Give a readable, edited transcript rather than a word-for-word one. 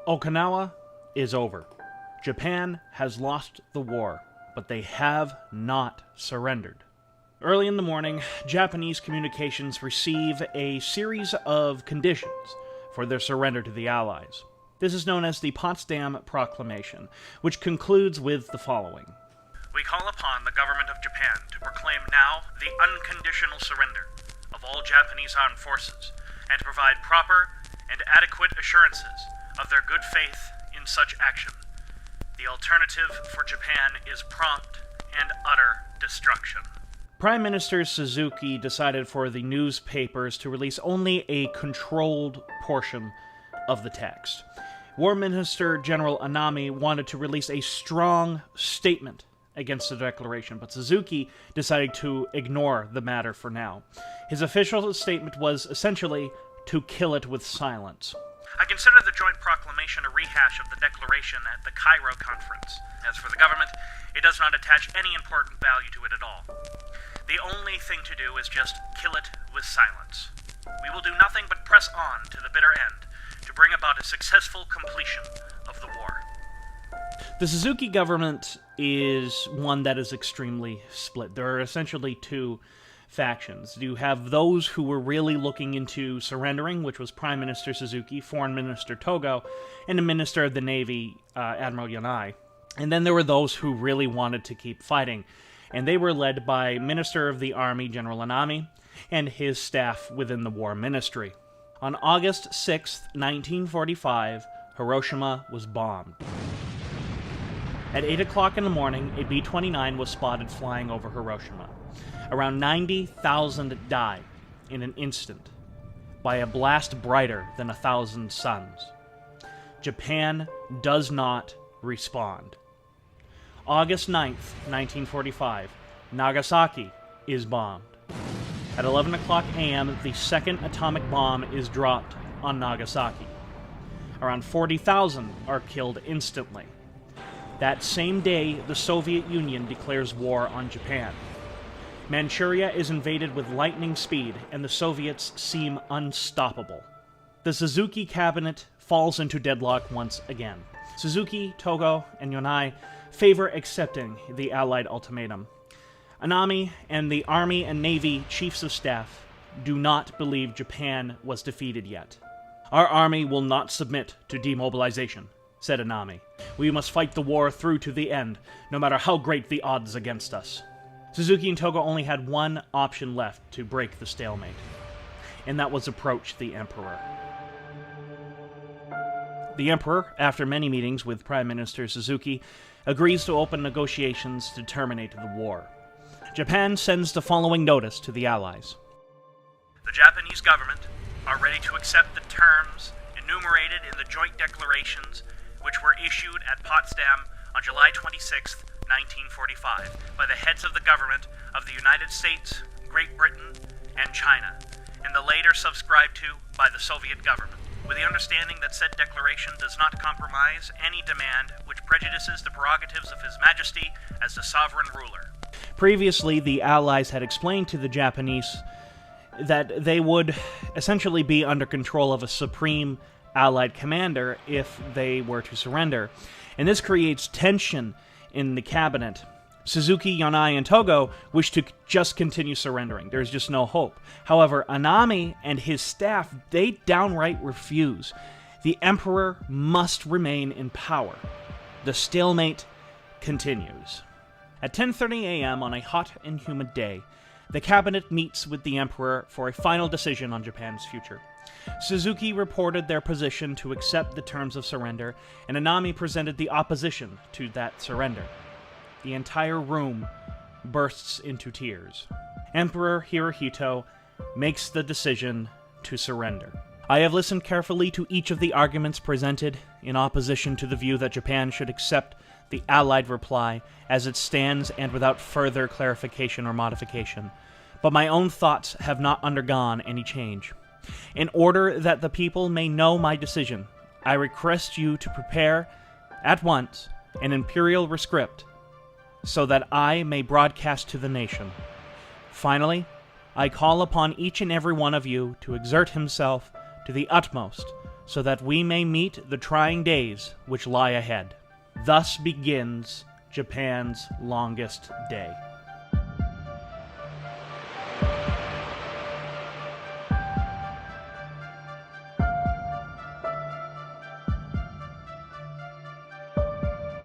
Okinawa is over. Japan has lost the war, but they have not surrendered. Early in the morning, Japanese communications receive a series of conditions for their surrender to the Allies. This is known as the Potsdam Proclamation, which concludes with the following. We call upon the government of Japan to proclaim now the unconditional surrender of all Japanese armed forces and to provide proper and adequate assurances of their good faith in such action. The alternative for Japan is prompt and utter destruction. Prime Minister Suzuki decided for the newspapers to release only a controlled portion of the text. War Minister General Anami wanted to release a strong statement against the declaration, but Suzuki decided to ignore the matter for now. His official statement was essentially to kill it with silence. I consider the joint proclamation a rehash of the declaration at the Cairo conference. As for the government, it does not attach any important value to it at all. The only thing to do is just kill it with silence. We will do nothing but press on to the bitter end to bring about a successful completion of the war. The Suzuki government is one that is extremely split. There are essentially two factions. You have those who were really looking into surrendering, which was Prime Minister Suzuki, Foreign Minister Togo, and the Minister of the Navy, Admiral Yanai. And then there were those who really wanted to keep fighting, and they were led by Minister of the Army, General Anami, and his staff within the War Ministry. On August 6, 1945, Hiroshima was bombed. At 8 o'clock in the morning, a B-29 was spotted flying over Hiroshima. Around 90,000 died in an instant by a blast brighter than 1,000 suns. Japan does not respond. August 9th, 1945, Nagasaki is bombed. At 11 o'clock a.m., the second atomic bomb is dropped on Nagasaki. Around 40,000 are killed instantly. That same day, the Soviet Union declares war on Japan. Manchuria is invaded with lightning speed, and the Soviets seem unstoppable. The Suzuki cabinet falls into deadlock once again. Suzuki, Togo, and Yanai favor accepting the Allied ultimatum. Anami and the Army and Navy Chiefs of Staff do not believe Japan was defeated yet. Our army will not submit to demobilization, said Anami. We must fight the war through to the end, no matter how great the odds against us. Suzuki and Togo only had one option left to break the stalemate, and that was approach the Emperor. The Emperor, after many meetings with Prime Minister Suzuki, agrees to open negotiations to terminate the war. Japan sends the following notice to the Allies. The Japanese government are ready to accept the terms enumerated in the joint declarations which were issued at Potsdam on July 26, 1945, by the heads of the government of the United States, Great Britain, and China, and the later subscribed to by the Soviet government, with the understanding that said declaration does not compromise any demand which prejudices the prerogatives of His Majesty as the sovereign ruler. Previously, the Allies had explained to the Japanese that they would essentially be under control of a supreme Allied commander if they were to surrender, and this creates tension in the cabinet. Suzuki, Yanai, and Togo wish to just continue surrendering. There's just no hope. However, Anami and his staff, they downright refuse. The Emperor must remain in power. The stalemate continues. At 10:30 a.m. on a hot and humid day, the cabinet meets with the Emperor for a final decision on Japan's future. Suzuki reported their position to accept the terms of surrender, and Anami presented the opposition to that surrender. The entire room bursts into tears. Emperor Hirohito makes the decision to surrender. I have listened carefully to each of the arguments presented in opposition to the view that Japan should accept the Allied reply as it stands and without further clarification or modification, but my own thoughts have not undergone any change. In order that the people may know my decision, I request you to prepare, at once, an imperial rescript, so that I may broadcast to the nation. Finally, I call upon each and every one of you to exert himself to the utmost so that we may meet the trying days which lie ahead. Thus begins Japan's longest day.